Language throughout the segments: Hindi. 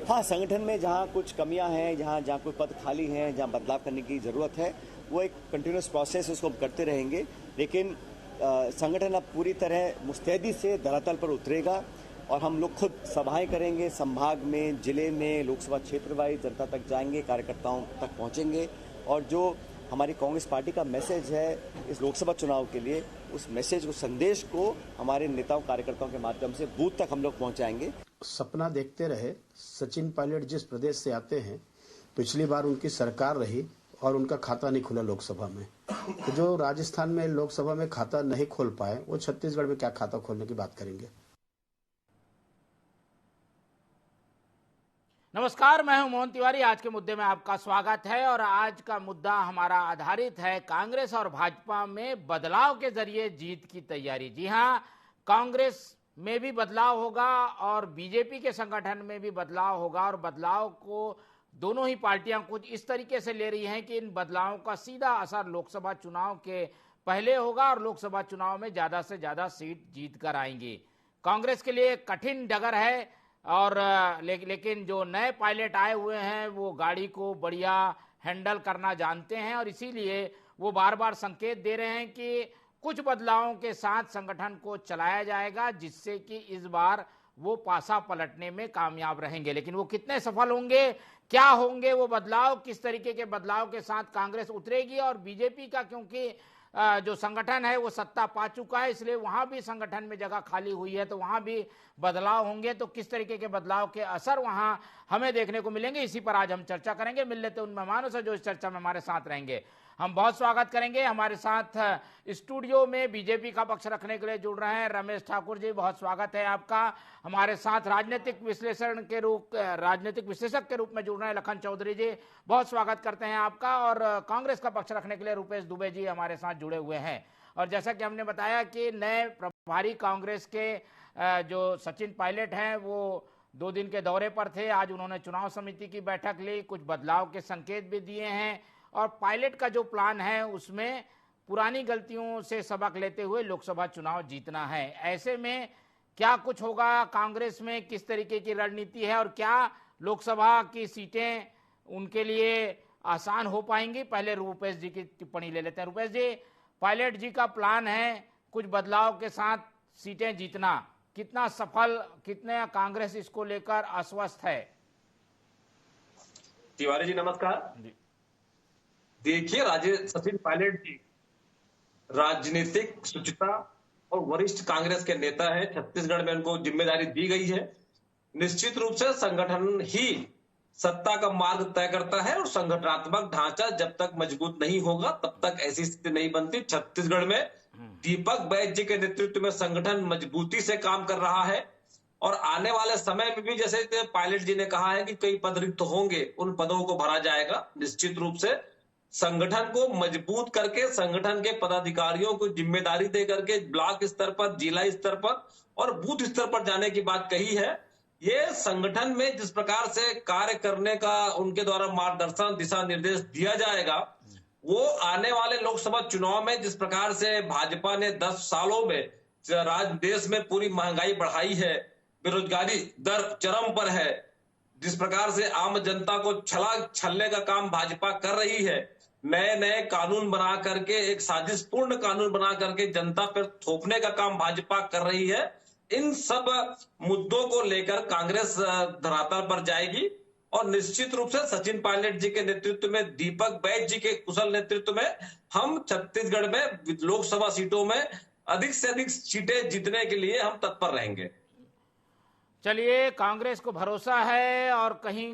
हाँ, संगठन में जहाँ कुछ कमियां हैं, जहाँ कोई पद खाली हैं, जहाँ बदलाव करने की जरूरत है, वो एक कंटिन्यूस प्रोसेस उसको हम करते रहेंगे। लेकिन संगठन अब पूरी तरह मुस्तैदी से धरातल पर उतरेगा और हम लोग खुद सभाएं करेंगे, संभाग में, जिले में, लोकसभा क्षेत्र वाइज जनता तक जाएंगे, कार्यकर्ताओं तक पहुंचेंगे और जो हमारी कांग्रेस पार्टी का मैसेज है इस लोकसभा चुनाव के लिए, उस मैसेज को, संदेश को हमारे नेताओं कार्यकर्ताओं के माध्यम से बूथ तक हम लोग पहुंचाएंगे। सपना देखते रहे। सचिन पायलट जिस प्रदेश से आते हैं, पिछली बार उनकी सरकार रही और उनका खाता नहीं खुला लोकसभा में। तो जो राजस्थान में लोकसभा में खाता नहीं खोल पाए, वो छत्तीसगढ़ में क्या खाता खोलने की बात करेंगे। नमस्कार, मैं हूं मोहन तिवारी। आज के मुद्दे में आपका स्वागत है और आज का मुद्दा हमारा आधारित है कांग्रेस और भाजपा में बदलाव के जरिए जीत की तैयारी। जी हां, कांग्रेस में भी बदलाव होगा और बीजेपी के संगठन में भी बदलाव होगा और बदलाव को दोनों ही पार्टियां कुछ इस तरीके से ले रही हैं कि इन बदलावों का सीधा असर लोकसभा चुनाव के पहले होगा और लोकसभा चुनाव में ज्यादा से ज्यादा सीट जीत कर आएंगी। कांग्रेस के लिए कठिन डगर है और लेकिन जो नए पायलट आए हुए हैं वो गाड़ी को बढ़िया हैंडल करना जानते हैं और इसीलिए वो बार बार संकेत दे रहे हैं कि कुछ बदलावों के साथ संगठन को चलाया जाएगा जिससे कि इस बार वो पासा पलटने में कामयाब रहेंगे। लेकिन वो कितने सफल होंगे, क्या होंगे वो बदलाव, किस तरीके के बदलाव के साथ कांग्रेस उतरेगी और बीजेपी का, क्योंकि जो संगठन है वो सत्ता पा चुका है इसलिए वहां भी संगठन में जगह खाली हुई है तो वहां भी बदलाव होंगे, तो किस तरीके के बदलाव के असर वहां हमें देखने को मिलेंगे, इसी पर आज हम चर्चा करेंगे। मिल लेते उन मेहमानों से जो इस चर्चा में हमारे साथ रहेंगे। हम बहुत स्वागत करेंगे। हमारे साथ स्टूडियो में बीजेपी का पक्ष रखने के लिए जुड़ रहे हैं रमेश ठाकुर जी, बहुत स्वागत है आपका। हमारे साथ राजनीतिक विश्लेषक के रूप में जुड़ रहे हैं लखन चौधरी जी, बहुत स्वागत करते हैं आपका। और कांग्रेस का पक्ष रखने के लिए रुपेश दुबे जी हमारे साथ जुड़े हुए हैं। और जैसा कि हमने बताया कि नए प्रभारी कांग्रेस के जो सचिन पायलट हैं वो 2 दिन के दौरे पर थे। आज उन्होंने चुनाव समिति की बैठक ली, कुछ बदलाव के संकेत भी दिए हैं और पायलट का जो प्लान है उसमें पुरानी गलतियों से सबक लेते हुए लोकसभा चुनाव जीतना है। ऐसे में क्या कुछ होगा कांग्रेस में, किस तरीके की रणनीति है और क्या लोकसभा की सीटें उनके लिए आसान हो पाएंगी। पहले रुपेश जी की टिप्पणी ले लेते हैं। रुपेश जी, पायलट जी का प्लान है कुछ बदलाव के साथ सीटें जीतना, कितना सफल, कितने कांग्रेस इसको लेकर आश्वस्त है। तिवारी जी नमस्कार। देखिए, सचिन पायलट जी राजनीतिक शुचिता और वरिष्ठ कांग्रेस के नेता है। छत्तीसगढ़ में उनको जिम्मेदारी दी गई है। निश्चित रूप से संगठन ही सत्ता का मार्ग तय करता है और संगठनात्मक ढांचा जब तक मजबूत नहीं होगा तब तक ऐसी स्थिति नहीं बनती। छत्तीसगढ़ में दीपक बैज जी के नेतृत्व में संगठन मजबूती से काम कर रहा है और आने वाले समय में भी जैसे पायलट जी ने कहा है कि कई पद रिक्त होंगे, उन पदों को भरा जाएगा। निश्चित रूप से संगठन को मजबूत करके संगठन के पदाधिकारियों को जिम्मेदारी दे करके ब्लॉक स्तर पर, जिला स्तर पर और बूथ स्तर पर जाने की बात कही है। ये संगठन में जिस प्रकार से कार्य करने का उनके द्वारा मार्गदर्शन, दिशा निर्देश दिया जाएगा, वो आने वाले लोकसभा चुनाव में जिस प्रकार से भाजपा ने 10 सालों में देश में पूरी महंगाई बढ़ाई है, बेरोजगारी दर चरम पर है, जिस प्रकार से आम जनता को छलने का काम भाजपा कर रही है, नए नए कानून बना करके, एक साजिशपूर्ण कानून बना करके जनता पर थोपने का काम भाजपा कर रही है। इन सब मुद्दों को लेकर कांग्रेस धरातल पर जाएगी और निश्चित रूप से सचिन पायलट जी के नेतृत्व में, दीपक बैज जी के कुशल नेतृत्व में हम छत्तीसगढ़ में लोकसभा सीटों में अधिक से अधिक सीटें जीतने के लिए हम तत्पर रहेंगे। चलिए, कांग्रेस को भरोसा है और कहीं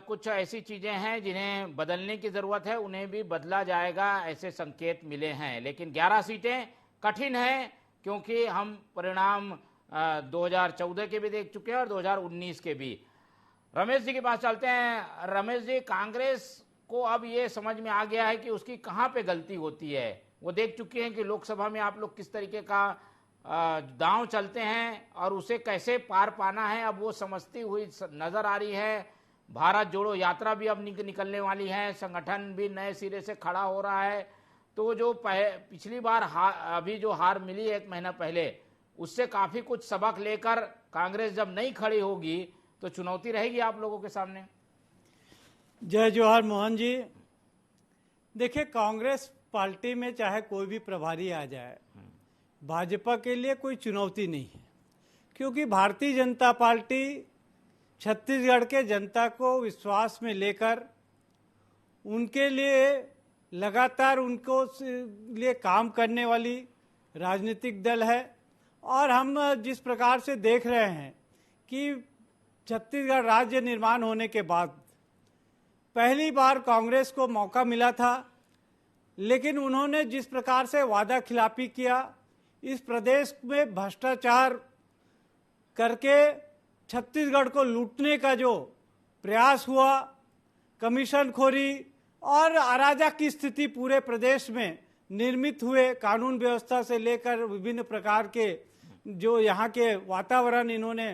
कुछ ऐसी चीजें हैं जिन्हें बदलने की जरूरत है, उन्हें भी बदला जाएगा, ऐसे संकेत मिले हैं। लेकिन 11 सीटें कठिन हैं क्योंकि हम परिणाम 2014 के भी देख चुके हैं और 2019 के भी। रमेश जी के पास चलते हैं। रमेश जी, कांग्रेस को अब ये समझ में आ गया है कि उसकी कहाँ पे गलती होती है। वो देख चुके हैं कि लोकसभा में आप लोग किस तरीके का दांव चलते हैं और उसे कैसे पार पाना है, अब वो समझती हुई नजर आ रही है। भारत जोड़ो यात्रा भी अब निकलने वाली है, संगठन भी नए सिरे से खड़ा हो रहा है। तो जो पिछली बार अभी जो हार मिली 1 महीना पहले, उससे काफी कुछ सबक लेकर कांग्रेस जब नहीं खड़ी होगी तो चुनौती रहेगी आप लोगों के सामने। जय जोहार मोहन जी। देखिए, कांग्रेस पार्टी में चाहे कोई भी प्रभारी आ जाए, भाजपा के लिए कोई चुनौती नहीं है, क्योंकि भारतीय जनता पार्टी छत्तीसगढ़ के जनता को विश्वास में लेकर उनके लिए लगातार उनको लिए काम करने वाली राजनीतिक दल है। और हम जिस प्रकार से देख रहे हैं कि छत्तीसगढ़ राज्य निर्माण होने के बाद पहली बार कांग्रेस को मौका मिला था, लेकिन उन्होंने जिस प्रकार से वादा खिलाफी किया, इस प्रदेश में भ्रष्टाचार करके छत्तीसगढ़ को लूटने का जो प्रयास हुआ, कमीशनखोरी और अराजक की स्थिति पूरे प्रदेश में निर्मित हुए, कानून व्यवस्था से लेकर विभिन्न प्रकार के जो यहाँ के वातावरण इन्होंने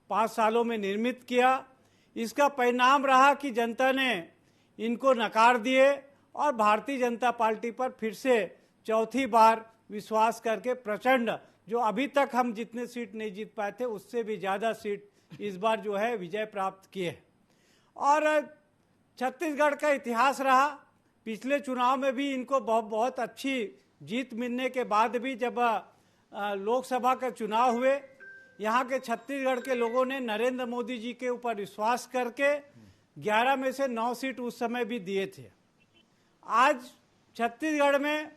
5 सालों में निर्मित किया, इसका परिणाम रहा कि जनता ने इनको नकार दिए और भारतीय जनता पार्टी पर फिर से चौथी बार विश्वास करके प्रचंड, जो अभी तक हम जितने सीट नहीं जीत पाए थे उससे भी ज़्यादा सीट इस बार जो है विजय प्राप्त किए। और छत्तीसगढ़ का इतिहास रहा, पिछले चुनाव में भी इनको बहुत अच्छी जीत मिलने के बाद भी जब लोकसभा का चुनाव हुए, यहाँ के छत्तीसगढ़ के लोगों ने नरेंद्र मोदी जी के ऊपर विश्वास करके 11 में से 9 सीट उस समय भी दिए थे। आज छत्तीसगढ़ में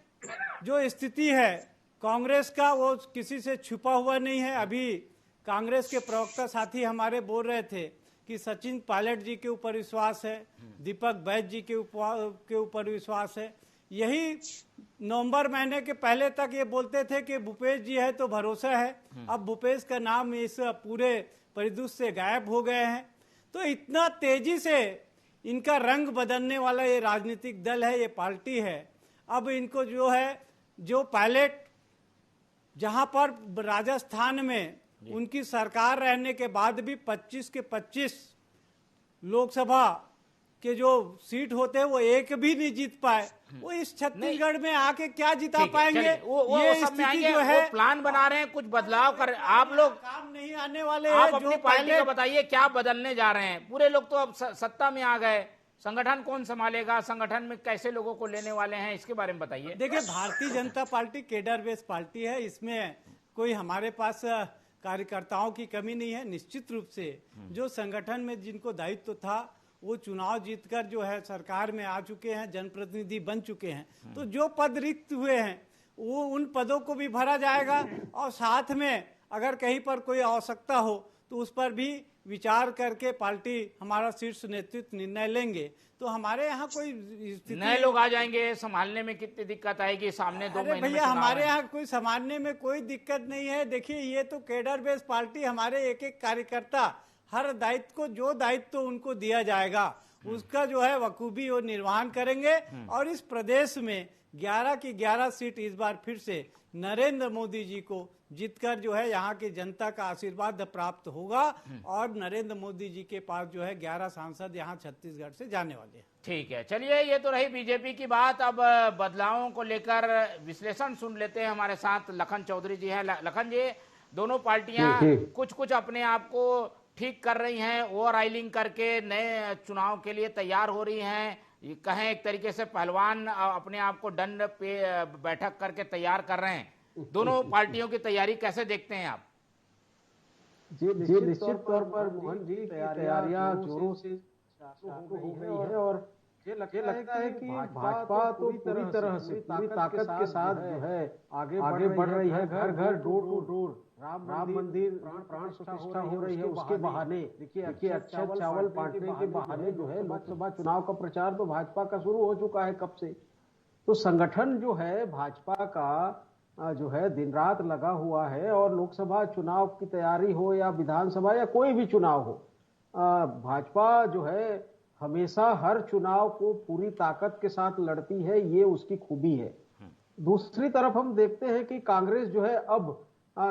जो स्थिति है कांग्रेस का, वो किसी से छुपा हुआ नहीं है। अभी कांग्रेस के प्रवक्ता साथी हमारे बोल रहे थे कि सचिन पायलट जी के ऊपर विश्वास है, दीपक बैज जी के ऊपर विश्वास है। यही नवंबर महीने के पहले तक ये बोलते थे कि भूपेश जी है तो भरोसा है। अब भूपेश का नाम इस पूरे परिदृश्य से गायब हो गए हैं। तो इतना तेजी से इनका रंग बदलने वाला ये राजनीतिक दल है, ये पार्टी है। अब इनको जो है, जो पायलट जहां पर राजस्थान में उनकी सरकार रहने के बाद भी 25 के 25 लोकसभा के जो सीट होते हैं वो एक भी नहीं जीत पाए, वो इस छत्तीसगढ़ में आके क्या जिता पाएंगे? ये स्थिति जो है, प्लान बना रहे हैं, कुछ बदलाव कर, आप लोग काम नहीं आने वाले आप अपनी पार्टी को बताइए क्या बदलने जा रहे हैं? पूरे लोग तो अब सत्ता में आ गए, संगठन कौन संभालेगा, संगठन में कैसे लोगों को लेने वाले हैं, इसके बारे में बताइए। देखिए, Bharatiya Janata party cadre based party है, इसमें कोई हमारे पास कार्यकर्ताओं की कमी नहीं है। निश्चित रूप से जो संगठन में जिनको दायित्व था वो चुनाव जीतकर जो है सरकार में आ चुके हैं, जनप्रतिनिधि बन चुके हैं, तो जो पद रिक्त हुए हैं वो उन पदों को भी भरा जाएगा। और साथ में अगर कहीं पर कोई आवश्यकता हो तो उस पर भी विचार करके पार्टी, हमारा शीर्ष नेतृत्व निर्णय लेंगे। तो हमारे यहाँ कोई नए लोग आ जाएंगे, संभालने में कितनी दिक्कत आएगी? सामने 2 महीने भैया, हमारे यहाँ कोई संभालने में कोई दिक्कत नहीं है। देखिए, ये तो केडर बेस्ड पार्टी, हमारे एक एक कार्यकर्ता हर दायित्व को, जो दायित्व उनको दिया जाएगा उसका जो है बखूबी वो निर्वहन करेंगे। और इस प्रदेश में 11 की 11 सीट इस बार फिर से नरेंद्र मोदी जी को जीतकर जो है यहाँ की जनता का आशीर्वाद प्राप्त होगा। और नरेंद्र मोदी जी के पास जो है 11 सांसद यहाँ छत्तीसगढ़ से जाने वाले हैं। ठीक है, चलिए, ये तो रही बीजेपी की बात। अब बदलावों को लेकर विश्लेषण सुन लेते हैं। हमारे साथ लखन चौधरी जी हैं। लखन जी, दोनों पार्टियां कुछ अपने आप को ठीक कर रही हैं, ओवर आइलिंग करके नए चुनाव के लिए तैयार हो रही हैं, कहें एक तरीके से पहलवान अपने आप को दंड पे बैठक करके तैयार कर रहे हैं। दोनों पार्टियों की तैयारी कैसे देखते हैं आप? जी, निश्चित तौर पर मोहन जी, तैयारियां जोरों से शुरू हो गई है और ये लगता है कि भाजपा तो पूरी तरह से पूरी ताकत के साथ जो है आगे बढ़ रही है। घर घर, डोर टू डोर राम मंदिर प्राण प्रतिष्ठा हो रही है। उसके बहाने देखिए, अक्षय चावल बांटने के बहाने जो है लोकसभा चुनाव का प्रचार तो भाजपा का शुरू हो चुका है कब से। तो संगठन जो है भाजपा का जो है दिन रात लगा हुआ है। और लोकसभा चुनाव की तैयारी हो या विधानसभा या कोई भी चुनाव हो, भाजपा जो है हमेशा हर चुनाव को पूरी ताकत के साथ लड़ती है, ये उसकी खूबी है। दूसरी तरफ हम देखते हैं कि कांग्रेस जो है अब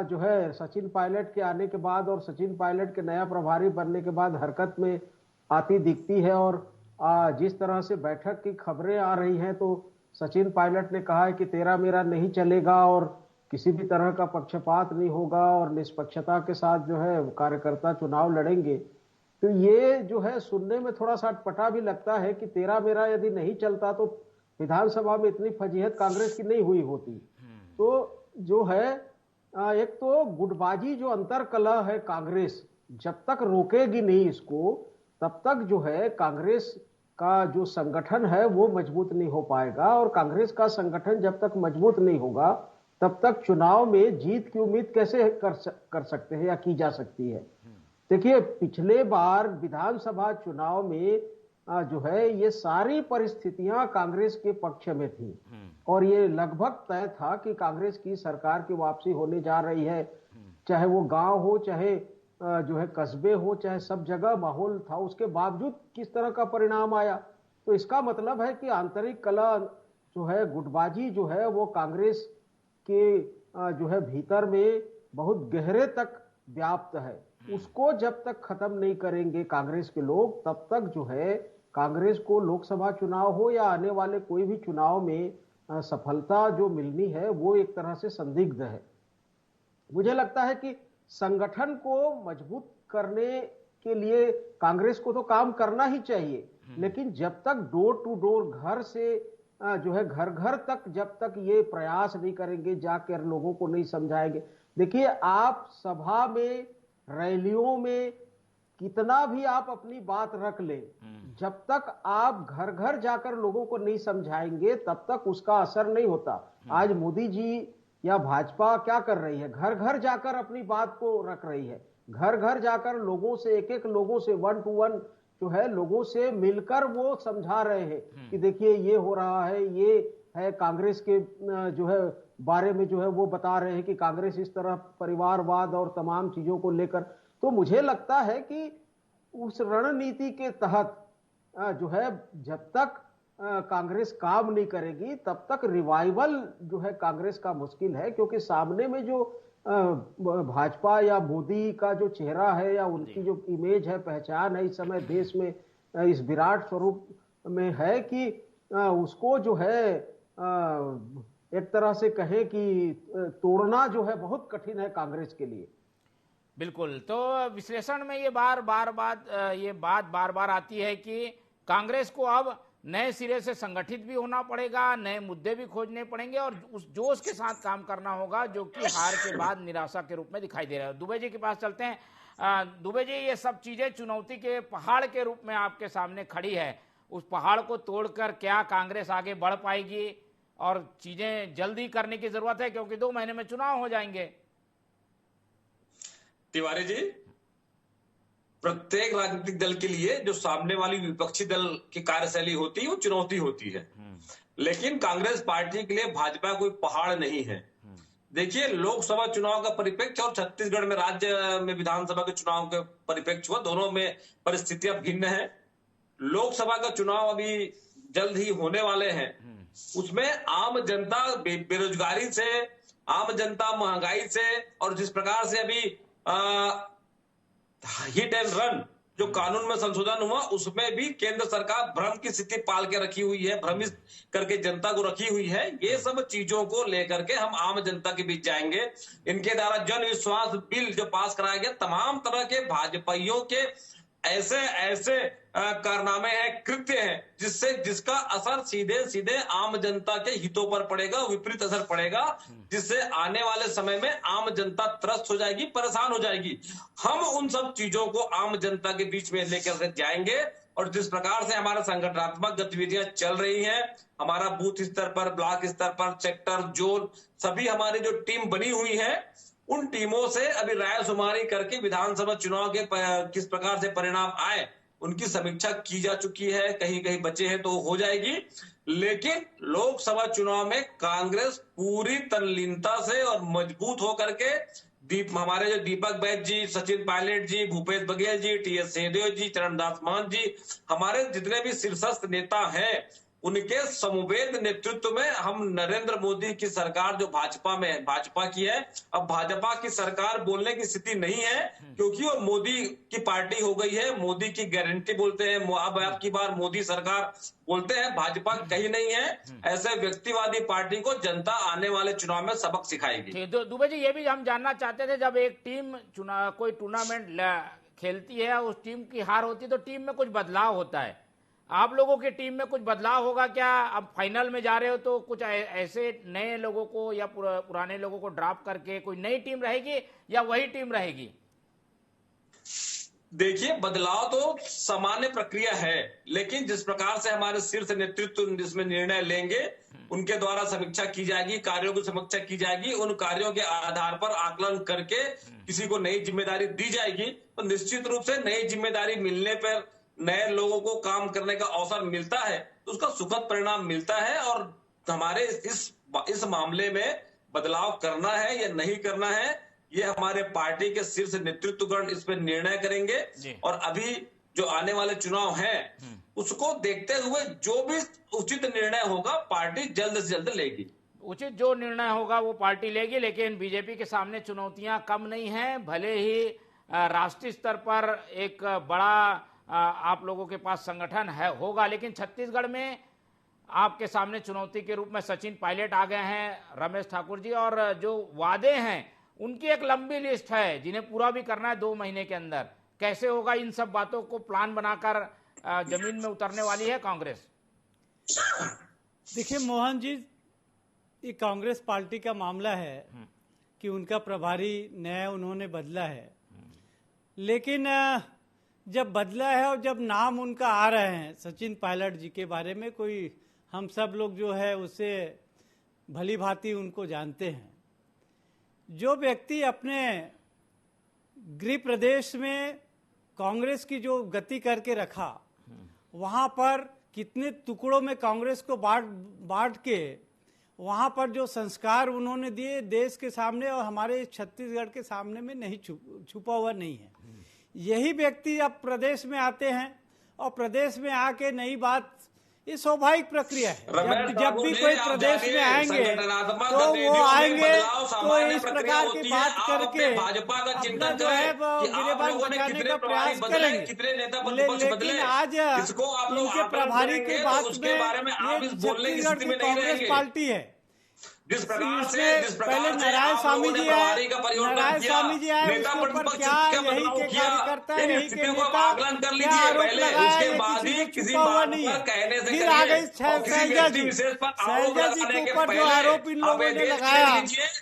जो है सचिन पायलट के आने के बाद और सचिन पायलट के नया प्रभारी बनने के बाद हरकत में आती दिखती है। और जिस तरह से बैठक की खबरें आ रही हैं, तो सचिन पायलट ने कहा है कि तेरा मेरा नहीं चलेगा और किसी भी तरह का पक्षपात नहीं होगा और निष्पक्षता के साथ जो है कार्यकर्ता चुनाव लड़ेंगे। तो ये जो है सुनने में थोड़ा सा अटपटा भी लगता है कि तेरा मेरा यदि नहीं चलता तो विधानसभा में इतनी फजीहत कांग्रेस की नहीं हुई होती। तो जो है एक तो गुटबाजी जो अंतरकलह है कांग्रेस जब तक रोकेगी नहीं इसको तब तक जो है कांग्रेस का जो संगठन है वो मजबूत नहीं हो पाएगा, और कांग्रेस का संगठन जब तक मजबूत नहीं होगा तब तक चुनाव में जीत की उम्मीद कैसे कर सकते हैं या की जा सकती है। देखिए पिछले बार विधानसभा चुनाव में जो है ये सारी परिस्थितियां कांग्रेस के पक्ष में थी और ये लगभग तय था कि कांग्रेस की सरकार की वापसी होने जा रही है, चाहे वो गांव हो चाहे जो है कस्बे हो, चाहे सब जगह माहौल था। उसके बावजूद किस तरह का परिणाम आया, तो इसका मतलब है कि आंतरिक कलह जो है गुटबाजी जो है वो कांग्रेस के जो है भीतर में बहुत गहरे तक व्याप्त है। उसको जब तक खत्म नहीं करेंगे कांग्रेस के लोग तब तक जो है कांग्रेस को लोकसभा चुनाव हो या आने वाले कोई भी चुनाव में सफलता जो मिलनी है वो एक तरह से संदिग्ध है। मुझे लगता है कि संगठन को मजबूत करने के लिए कांग्रेस को तो काम करना ही चाहिए, लेकिन जब तक डोर टू डोर घर से जो है घर घर तक जब तक ये प्रयास नहीं करेंगे, जाकर लोगों को नहीं समझाएंगे। देखिए आप सभा में रैलियों में कितना भी आप अपनी बात रख ले, जब तक आप घर घर जाकर लोगों को नहीं समझाएंगे तब तक उसका असर नहीं होता। आज मोदी जी या भाजपा क्या कर रही है, घर घर जाकर अपनी बात को रख रही है, घर घर जाकर लोगों से एक एक लोगों से 1 to 1 जो है लोगों से मिलकर वो समझा रहे हैं कि देखिए ये हो रहा है, ये है कांग्रेस के जो है बारे में जो है वो बता रहे हैं कि कांग्रेस इस तरह परिवारवाद और तमाम चीजों को लेकर। तो मुझे लगता है कि उस रणनीति के तहत जो है जब तक कांग्रेस काम नहीं करेगी तब तक रिवाइवल जो है कांग्रेस का मुश्किल है, क्योंकि सामने में जो भाजपा या मोदी का जो चेहरा है या उनकी जो इमेज है, पहचान है इस समय देश में इस विराट स्वरूप में है कि उसको जो है एक तरह से कहे कि तोड़ना जो है बहुत कठिन है कांग्रेस के लिए। बिल्कुल, तो विश्लेषण में ये बात बार बार आती है कि कांग्रेस को अब नए सिरे से संगठित भी होना पड़ेगा, नए मुद्दे भी खोजने पड़ेंगे और उस जोश के साथ काम करना होगा जो कि हार के बाद निराशा के रूप में दिखाई दे रहा है। दुबे जी के पास चलते हैं। दुबे जी, ये सब चीजें चुनौती के पहाड़ के रूप में आपके सामने खड़ी है, उस पहाड़ को तोड़कर क्या कांग्रेस आगे बढ़ पाएगी और चीजें जल्दी करने की जरूरत है क्योंकि 2 महीने में चुनाव हो जाएंगे? तिवारी जी, प्रत्येक राजनीतिक दल के लिए जो सामने वाली विपक्षी दल की कार्यशैली होती है वो चुनौती होती है, लेकिन कांग्रेस पार्टी के लिए भाजपा कोई पहाड़ नहीं है। देखिए लोकसभा चुनाव का परिप्रेक्ष्य और छत्तीसगढ़ में राज्य में विधानसभा के चुनाव के परिप्रेक्ष्य हुआ, दोनों में परिस्थितियां भिन्न है। लोकसभा का चुनाव अभी जल्द ही होने वाले हैं, उसमें आम जनता बेरोजगारी से, आम जनता महंगाई से और जिस प्रकार से अभी हिट एंड रन जो कानून में संशोधन हुआ उसमें भी केंद्र सरकार भ्रम की स्थिति पाल के रखी हुई है, भ्रमित करके जनता को रखी हुई है। ये सब चीजों को लेकर के हम आम जनता के बीच जाएंगे। इनके द्वारा जन विश्वास बिल जो पास कराया गया, तमाम तरह के भाजपाइयों के ऐसे कारनामे हैं, कृत्य हैं जिसका असर सीधे सीधे आम जनता के हितों पर पड़ेगा, विपरीत असर पड़ेगा, जिससे आने वाले समय में आम जनता त्रस्त हो जाएगी, परेशान हो जाएगी। हम उन सब चीजों को आम जनता के बीच में लेकर जाएंगे और जिस प्रकार से हमारा संगठनात्मक गतिविधियां चल रही हैं, हमारा बूथ स्तर पर, ब्लॉक स्तर पर, सेक्टर, जोन, सभी हमारी जो टीम बनी हुई है उन टीमों से अभी राय शुमारी करके विधानसभा चुनाव के किस प्रकार से परिणाम आए उनकी समीक्षा की जा चुकी है। कहीं कहीं बचे हैं तो हो जाएगी, लेकिन लोकसभा चुनाव में कांग्रेस पूरी तल्लीनता से और मजबूत होकर के हमारे जो दीपक बैद जी, सचिन पायलट जी, भूपेश बघेल जी, टीएस सिंहदेव जी, चरणदास महंत जी, हमारे जितने भी शीर्षस्थ नेता हैं उनके समवेत नेतृत्व में हम नरेंद्र मोदी की सरकार जो भाजपा में है, भाजपा की है, अब भाजपा की सरकार बोलने की स्थिति नहीं है क्योंकि वो मोदी की पार्टी हो गई है। मोदी की गारंटी बोलते हैं, अब आपकी बार मोदी सरकार बोलते हैं, भाजपा कहीं नहीं है। ऐसे व्यक्तिवादी पार्टी को जनता आने वाले चुनाव में सबक सिखाएगी। दुबे जी, ये भी हम जानना चाहते थे, जब एक टीम कोई टूर्नामेंट खेलती है, उस टीम की हार होती है तो टीम में कुछ बदलाव होता है। आप लोगों की टीम में कुछ बदलाव होगा क्या? अब फाइनल में जा रहे हो तो कुछ ऐसे नए लोगों को या पुराने लोगों को ड्रॉप करके कोई नई टीम रहेगी या वही टीम रहेगी? देखिए, बदलाव तो सामान्य प्रक्रिया है, लेकिन जिस प्रकार से हमारे शीर्ष नेतृत्व जिसमें निर्णय लेंगे, उनके द्वारा समीक्षा की जाएगी, कार्यों की समीक्षा की जाएगी, उन कार्यों के आधार पर आकलन करके किसी को नई जिम्मेदारी दी जाएगी। तो निश्चित रूप से नई जिम्मेदारी मिलने पर नए लोगों को काम करने का अवसर मिलता है तो उसका सुखद परिणाम मिलता है। और हमारे इस मामले में बदलाव करना है या नहीं करना है, ये हमारे पार्टी के शीर्ष नेतृत्वगण इस पर निर्णय करेंगे। और अभी जो आने वाले चुनाव हैं उसको देखते हुए जो भी उचित निर्णय होगा पार्टी जल्द से जल्द लेगी। उचित जो निर्णय होगा वो पार्टी लेगी, लेकिन बीजेपी के सामने चुनौतियां कम नहीं हैं। भले ही राष्ट्रीय स्तर पर एक बड़ा आप लोगों के पास संगठन होगा, लेकिन छत्तीसगढ़ में आपके सामने चुनौती के रूप में सचिन पायलट आ गए हैं, रमेश ठाकुर जी, और जो वादे हैं उनकी एक लंबी लिस्ट है जिन्हें पूरा भी करना है 2 महीने के अंदर। कैसे होगा? इन सब बातों को प्लान बनाकर जमीन में उतरने वाली है कांग्रेस। देखिए मोहन जी, ये कांग्रेस पार्टी का मामला है कि उनका प्रभारी नया उन्होंने बदला है, लेकिन जब बदला है और जब नाम उनका आ रहे हैं सचिन पायलट जी के बारे में, कोई हम सब लोग जो है उससे भली भांति उनको जानते हैं। जो व्यक्ति अपने गृह प्रदेश में कांग्रेस की जो गति करके रखा, वहां पर कितने टुकड़ों में कांग्रेस को बांट के वहां पर जो संस्कार उन्होंने दिए देश के सामने और हमारे छत्तीसगढ़ के सामने में नहीं छुपा हुआ नहीं है। यही व्यक्ति अब प्रदेश में आते हैं और प्रदेश में आके नई बात, ये स्वाभाविक प्रक्रिया है। जब भी कोई प्रदेश में आएंगे तो वो आएंगे तो इस प्रकार की बात करके अपना जो है वो गिरेबान बचाने का प्रयास करेंगे। लेकिन आज इनके प्रभारी की बात में ये छत्तीसगढ़ की कांग्रेस पार्टी है। जिस प्रकार से पहले नारायण स्वामी जी आए, नारायण स्वामी जी आए, उसके ऊपर क्या यही के कार्यकर्ता यही के नेता क्या आरोप लगाया, ये किसी को छुपा हुआ नहीं है। फिर आ गई शैलजा जी के ऊपर जो आरोप इन लोगों ने लगाया,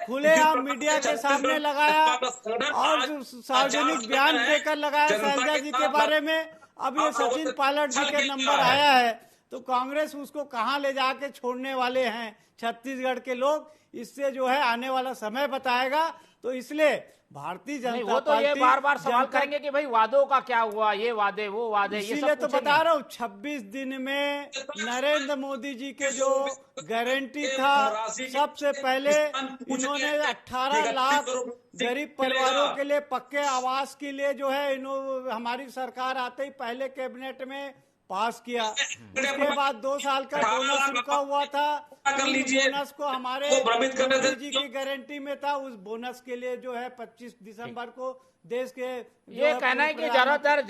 खुलेआम मीडिया के सामने लगाया और सार्वजनिक बयान देकर लगाया शैलजा जी के बारे में। अब ये सचिन पायलट जी के नंबर आया है तो कांग्रेस उसको कहां ले जाके छोड़ने वाले हैं छत्तीसगढ़ के लोग, इससे जो है आने वाला समय बताएगा। तो इसलिए भारतीय जनता वो तो पार्टी ये बार-बार सवाल करेंगे कि भाई वादों का क्या हुआ, ये वादे वो वादे, इसीलिए तो बता रहा हूँ 26 दिन में नरेंद्र मोदी जी के जो गारंटी था, सबसे पहले इन्होंने 18 लाख गरीब परिवारों के लिए पक्के आवास के लिए जो है हमारी सरकार आते ही पहले कैबिनेट में पास किया। उसके बाद 2 साल का बोनस रुका हुआ था, बोनस को हमारे मोदी जी की गारंटी में था। उस बोनस के लिए जो है 25 दिसंबर को देश के ये कहना है कि ज्यादातर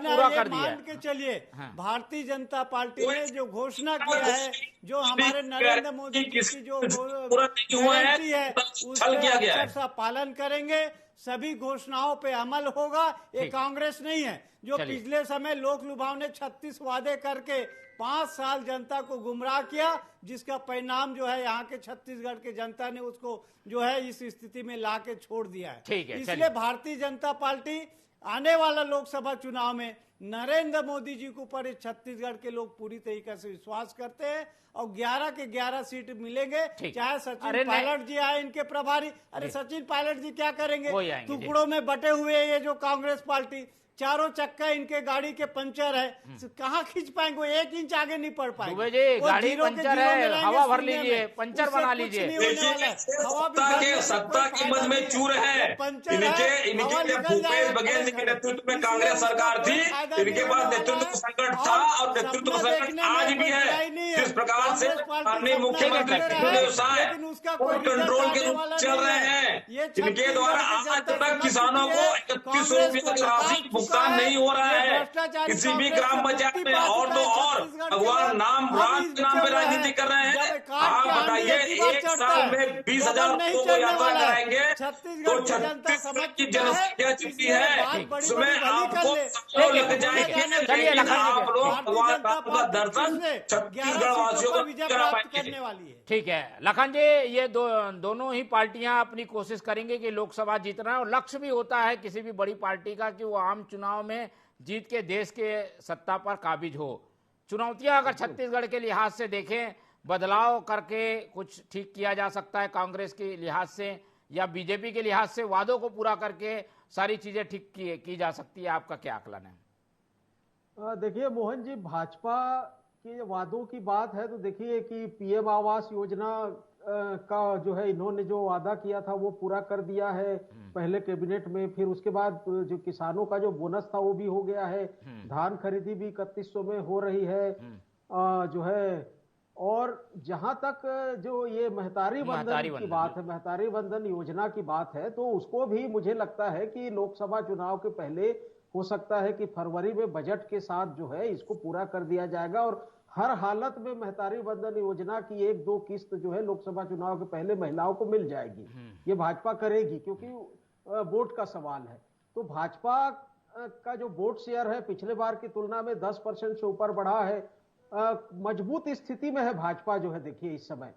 पूरा कर दिया। मान के चलिए भारतीय जनता पार्टी ने जो घोषणा किया है, जो हमारे नरेंद्र मोदी जी की जो गारंटी है उसका अच्छा पालन करेंगे, सभी घोषणाओं पे अमल होगा। ये कांग्रेस नहीं है जो पिछले समय लोक लुभावने 36 वादे करके 5 साल जनता को गुमराह किया, जिसका परिणाम जो है यहाँ के छत्तीसगढ़ के जनता ने उसको जो है इस स्थिति में ला के छोड़ दिया है। इसलिए भारतीय जनता पार्टी आने वाला लोकसभा चुनाव में नरेंद्र मोदी जी के ऊपर छत्तीसगढ़ के लोग पूरी तरीके से विश्वास करते हैं और 11 के 11 सीट मिलेंगे, चाहे सचिन पायलट जी आए इनके प्रभारी। अरे सचिन पायलट जी क्या करेंगे? टुकड़ों में बटे हुए ये जो कांग्रेस पार्टी, चारों चक्का इनके गाड़ी के पंचर है, कहाँ खींच पाएंगे? 1 इंच आगे नहीं पढ़ पाएंगे। गाड़ी पंचर है, हवा भर लीजिए, पंचर बना लीजिए। सत्ता के मन में चूर है। इनके भूपेश बघेल जी के नेतृत्व में कांग्रेस सरकार थी, इनके पास नेतृत्व संकट था और नेतृत्व संकट आज भी है। जिस प्रकार से माननीय मुख्यमंत्री कंट्रोल के रूप चल रहे हैं, इनके द्वारा आज तक किसानों को 3100 रुपये तक राशि भुगतान नहीं हो रहा है। किसी भी ग्राम पंचायत में और तो और भगवान नाम राम के नाम पे राजनीति कर रहे हैं। आप बताइए, एक साल में 20,000 लोगों को यात्रा कराएंगे तो छत्तीसगढ़ की जनसंख्या जितनी है उसमें आपको लग जाएंगे, लेकिन आप लोग भगवान राम का दर्शन छत्तीसगढ़ वासियों को करा पाएंगे। ठीक है लखन जी, ये दोनों ही पार्टियां अपनी कोशिश करेंगे कि लोकसभा जीतना, और लक्ष्य भी होता है किसी भी बड़ी पार्टी का कि वो आम चुनाव में जीत के देश के सत्ता पर काबिज हो। चुनौतियां अगर छत्तीसगढ़ के लिहाज से देखें, बदलाव करके कुछ ठीक किया जा सकता है कांग्रेस के लिहाज से, या बीजेपी के लिहाज से वादों को पूरा करके सारी चीजें ठीक की जा सकती है, आपका क्या आकलन है? देखिए मोहन जी, भाजपा के वादों की बात है तो देखिए कि पीएम आवास योजना का जो है इन्होंने जो वादा किया था वो पूरा कर दिया है पहले कैबिनेट में। फिर उसके बाद जो किसानों का जो बोनस था वो भी हो गया है। धान खरीदी भी 3100 में हो रही है जो है। और जहां तक जो ये महतारी बंधन की बात है, महतारी बंधन योजना की बात है, तो उसको भी मुझे लगता है कि लोकसभा चुनाव के पहले हो सकता है कि फरवरी में बजट के साथ जो है इसको पूरा कर दिया जाएगा। और हर हालत में महतारी बंधन योजना की 1-2 किस्त जो है लोकसभा चुनाव के पहले महिलाओं को मिल जाएगी। ये भाजपा करेगी क्योंकि वोट का सवाल है। तो भाजपा का जो वोट शेयर है पिछले बार की तुलना में 10% से ऊपर बढ़ा है। मजबूत स्थिति में है भाजपा जो है। देखिए इस समय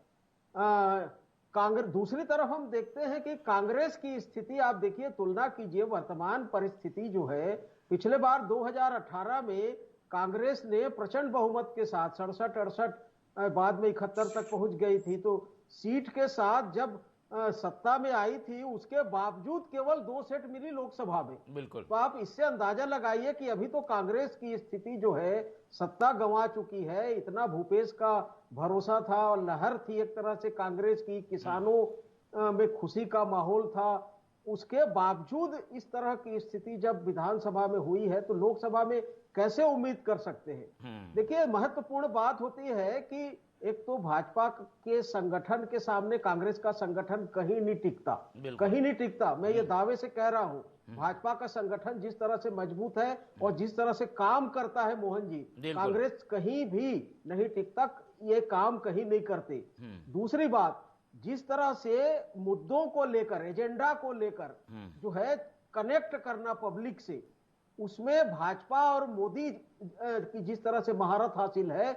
कांग्रेस, दूसरी तरफ हम देखते हैं कि कांग्रेस की स्थिति आप देखिए, तुलना कीजिए वर्तमान परिस्थिति जो है। पिछले बार 2018 में कांग्रेस ने प्रचंड बहुमत के साथ 67-68 बाद में 71 तक पहुंच गई थी, तो सीट के साथ जब सत्ता में आई थी उसके बावजूद केवल 2 सीट मिली लोकसभा में। बिल्कुल। तो आप इससे अंदाजा लगाइए कि अभी तो कांग्रेस की स्थिति जो है, सत्ता गंवा चुकी है। इतना भूपेश का भरोसा था और लहर थी एक तरह से कांग्रेस की, किसानों में खुशी का माहौल था। उसके बावजूद इस तरह की स्थिति जब विधानसभा में हुई है तो लोकसभा में कैसे उम्मीद कर सकते हैं? देखिए महत्वपूर्ण बात होती है कि एक तो भाजपा के संगठन के सामने कांग्रेस का संगठन कहीं नहीं टिकता, कहीं नहीं टिकता। मैं ये दावे से कह रहा हूं, भाजपा का संगठन जिस तरह से मजबूत है और जिस तरह से काम करता है मोहन जी, कांग्रेस कहीं भी नहीं टिकता, ये काम कहीं नहीं करते। दूसरी बात, जिस तरह से मुद्दों को लेकर, एजेंडा को लेकर जो है कनेक्ट करना पब्लिक से, उसमें भाजपा और मोदी की जिस तरह से महारत हासिल है,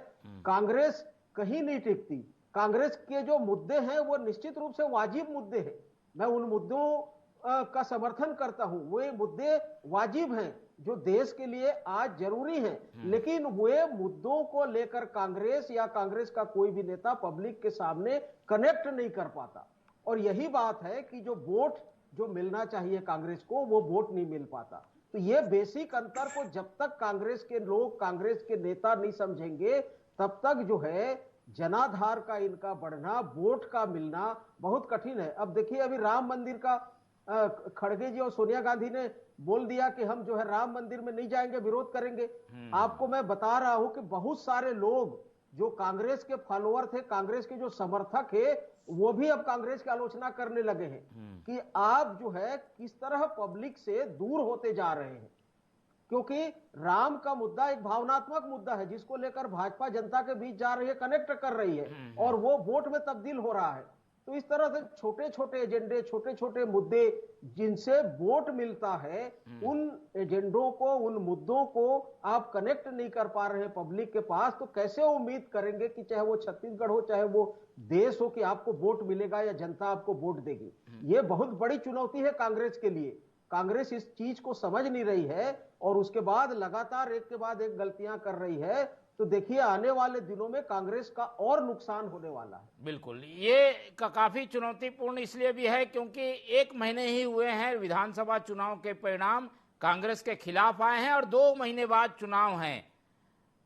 कांग्रेस कहीं नहीं टिकती। कांग्रेस के जो मुद्दे हैं वो निश्चित रूप से वाजिब मुद्दे हैं। मैं उन मुद्दों का समर्थन करता हूं। वे मुद्दे वाजिब हैं जो देश के लिए आज जरूरी हैं, लेकिन वे मुद्दों को लेकर कांग्रेस या कांग्रेस का कोई भी नेता पब्लिक के सामने कनेक्ट नहीं कर पाता। और यही बात है कि जो वोट जो मिलना चाहिए कांग्रेस को, वो वोट नहीं मिल पाता। तो ये बेसिक अंतर को जब तक कांग्रेस के लोग, कांग्रेस के नेता नहीं समझेंगे, तब तक जो है जनाधार का इनका बढ़ना, वोट का मिलना बहुत कठिन है। अब देखिए अभी राम मंदिर का खड़गे जी और सोनिया गांधी ने बोल दिया कि हम जो है राम मंदिर में नहीं जाएंगे, विरोध करेंगे। आपको मैं बता रहा हूं कि बहुत सारे लोग जो कांग्रेस के फॉलोअर थे, कांग्रेस के जो समर्थक है, वो भी अब कांग्रेस की आलोचना करने लगे हैं कि आप जो है किस तरह पब्लिक से दूर होते जा रहे हैं। क्योंकि राम का मुद्दा एक भावनात्मक मुद्दा है जिसको लेकर भाजपा जनता के बीच जा रही है, कनेक्ट कर रही है और वो वोट में तब्दील हो रहा है। तो इस तरह से छोटे छोटे एजेंडे, छोटे छोटे मुद्दे जिनसे वोट मिलता है, उन एजेंडों को, उन मुद्दों को आप कनेक्ट नहीं कर पा रहे हैं पब्लिक के पास, तो कैसे उम्मीद करेंगे कि चाहे वो छत्तीसगढ़ हो, चाहे वो देश हो, कि आपको वोट मिलेगा या जनता आपको वोट देगी? ये बहुत बड़ी चुनौती है कांग्रेस के लिए। कांग्रेस इस चीज को समझ नहीं रही है और उसके बाद लगातार एक के बाद एक गलतियां कर रही है। तो देखिए आने वाले दिनों में कांग्रेस का और नुकसान होने वाला है। बिल्कुल, ये काफी चुनौतीपूर्ण इसलिए भी है क्योंकि 1 महीने ही हुए हैं विधानसभा चुनाव के परिणाम कांग्रेस के खिलाफ आए हैं और 2 महीने बाद चुनाव हैं।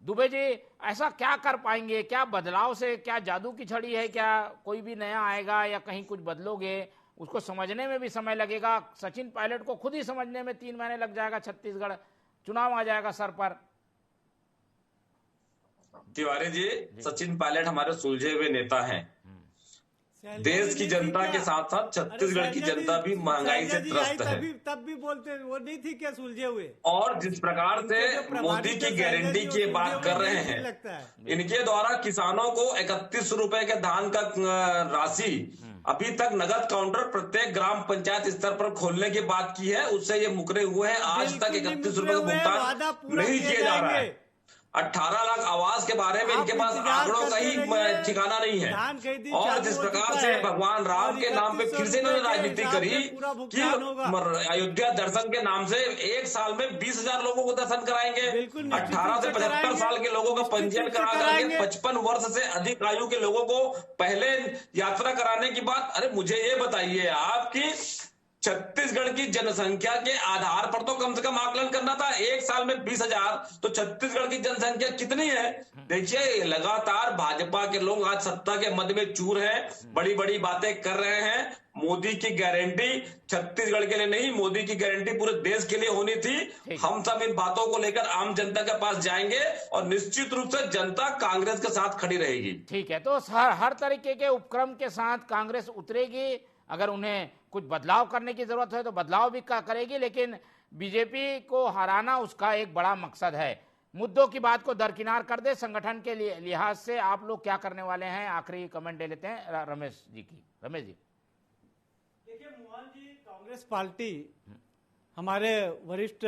दुबे जी, ऐसा क्या कर पाएंगे? क्या बदलाव से, क्या जादू की छड़ी है, क्या कोई भी नया आएगा या कहीं कुछ बदलोगे? उसको समझने में भी समय लगेगा। सचिन पायलट को खुद ही समझने में 3 महीने लग जाएगा, छत्तीसगढ़ चुनाव आ जाएगा सर पर। तिवारी जी, सचिन पायलट हमारे सुलझे हुए नेता हैं देश की जनता के साथ साथ छत्तीसगढ़ की जनता भी महंगाई से त्रस्त है। तब भी बोलते वो नहीं थी क्या सुलझे हुए। और जिस प्रकार से मोदी की गारंटी की बात कर रहे हैं, इनके द्वारा किसानों को 31 रुपए के धान का राशि अभी तक नगद काउंटर प्रत्येक ग्राम पंचायत स्तर पर खोलने की बात की है, उससे ये मुकरे हुए हैं। आज तक 31 रुपए का भुगतान नहीं किया जा रहा है। 18 लाख आवास के बारे में इनके पास आंकड़ों का ही ठिकाना नहीं है। और जिस प्रकार से भगवान राम के नाम पे फिर से इन्होंने राजनीति करी कि अयोध्या दर्शन के नाम से एक साल में 20,000 लोगों को दर्शन कराएंगे, 18 से 75 साल के लोगों का पंजीयन करा कराएंगे, 55 वर्ष से अधिक आयु के लोगों को पहले यात्रा कराने की बात। अरे मुझे ये बताइए, आपकी छत्तीसगढ़ की जनसंख्या के आधार पर तो कम से कम आकलन करना था। एक साल में 20,000, तो छत्तीसगढ़ की जनसंख्या कितनी है? देखिए, लगातार भाजपा के लोग आज सत्ता के मद में चूर हैं, बड़ी बड़ी बातें कर रहे हैं। मोदी की गारंटी छत्तीसगढ़ के लिए नहीं, मोदी की गारंटी पूरे देश के लिए होनी थी। हम सब इन बातों को लेकर आम जनता के पास जाएंगे और निश्चित रूप से जनता कांग्रेस के साथ खड़ी रहेगी। ठीक है, तो हर तरीके के उपक्रम के साथ कांग्रेस उतरेगी। अगर उन्हें कुछ बदलाव करने की जरूरत है तो बदलाव भी करेगी, लेकिन बीजेपी को हराना उसका एक बड़ा मकसद है। मुद्दों की बात को दरकिनार कर दे, संगठन के लिहाज से आप लोग क्या करने वाले हैं? आखिरी कमेंट ले लेते हैं रमेश जी की। रमेश जी, देखिए मोहन जी, कांग्रेस पार्टी, हमारे वरिष्ठ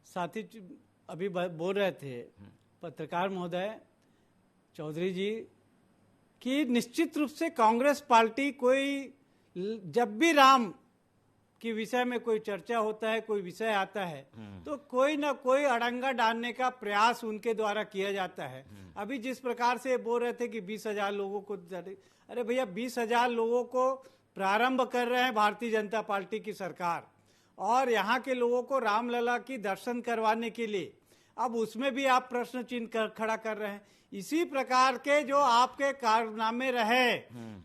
साथी अभी बोल रहे थे, पत्रकार महोदय चौधरी जी, कि निश्चित रूप से कांग्रेस पार्टी कोई जब भी राम के विषय में कोई चर्चा होता है, कोई विषय आता है, तो कोई ना कोई अड़ंगा डालने का प्रयास उनके द्वारा किया जाता है। अभी जिस प्रकार से बोल रहे थे कि 20,000 लोगों को, अरे भैया 20,000 लोगों को प्रारंभ कर रहे हैं भारतीय जनता पार्टी की सरकार, और यहाँ के लोगों को रामलला की दर्शन करवाने के लिए अब उसमें भी आप प्रश्न चिन्ह खड़ा कर रहे हैं। इसी प्रकार के जो आपके कारनामे रहे,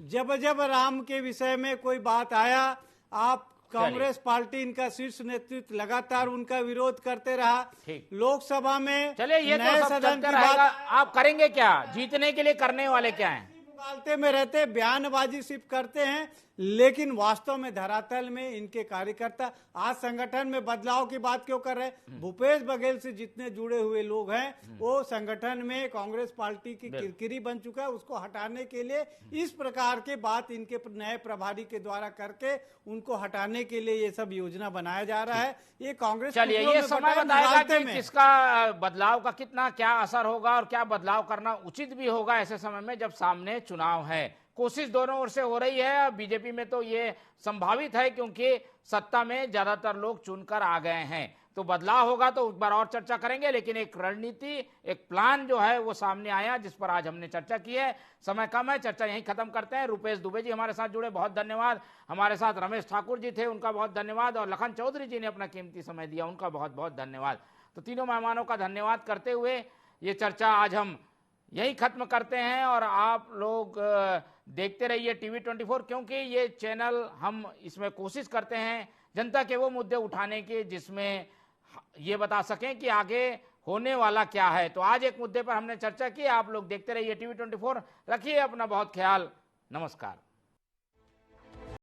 जब जब राम के विषय में कोई बात आया, आप कांग्रेस पार्टी, इनका शीर्ष नेतृत्व लगातार उनका विरोध करते रहा। लोकसभा में चलिए, ये नए तो सदन की बात आप करेंगे क्या? जीतने के लिए करने वाले क्या हैं? मुगालते में रहते, बयानबाजी सिर्फ करते हैं, लेकिन वास्तव में धरातल में इनके कार्यकर्ता आज संगठन में बदलाव की बात क्यों कर रहे हैं? भूपेश बघेल से जितने जुड़े हुए लोग हैं, वो संगठन में कांग्रेस पार्टी की किरकिरी बन चुका है। उसको हटाने के लिए इस प्रकार के बात इनके नए प्रभारी के द्वारा करके उनको हटाने के लिए ये सब योजना बनाया जा रहा है। ये कांग्रेस, चलिए, ये समय बताएगा कि किसका बदलाव का कितना क्या असर होगा और क्या बदलाव करना उचित भी होगा ऐसे समय में जब सामने चुनाव है। कोशिश दोनों ओर से हो रही है। बीजेपी में तो ये संभावित है क्योंकि सत्ता में ज्यादातर लोग चुनकर आ गए हैं, तो बदलाव होगा तो एक बार और चर्चा करेंगे। लेकिन एक रणनीति, एक प्लान जो है वो सामने आया, जिस पर आज हमने चर्चा की है। समय कम है, चर्चा यहीं खत्म करते हैं। रुपेश दुबे जी हमारे साथ जुड़े, बहुत धन्यवाद। हमारे साथ रमेश ठाकुर जी थे, उनका बहुत धन्यवाद। और लखन चौधरी जी ने अपना कीमती समय दिया, उनका बहुत बहुत धन्यवाद। तो तीनों मेहमानों का धन्यवाद करते हुए ये चर्चा आज हम यही खत्म करते हैं। और आप लोग देखते रहिए टीवी 24, क्योंकि ये चैनल हम इसमें कोशिश करते हैं जनता के वो मुद्दे उठाने की जिसमें ये बता सकें कि आगे होने वाला क्या है। तो आज एक मुद्दे पर हमने चर्चा की। आप लोग देखते रहिए टीवी 24। रखिए अपना बहुत ख्याल। नमस्कार।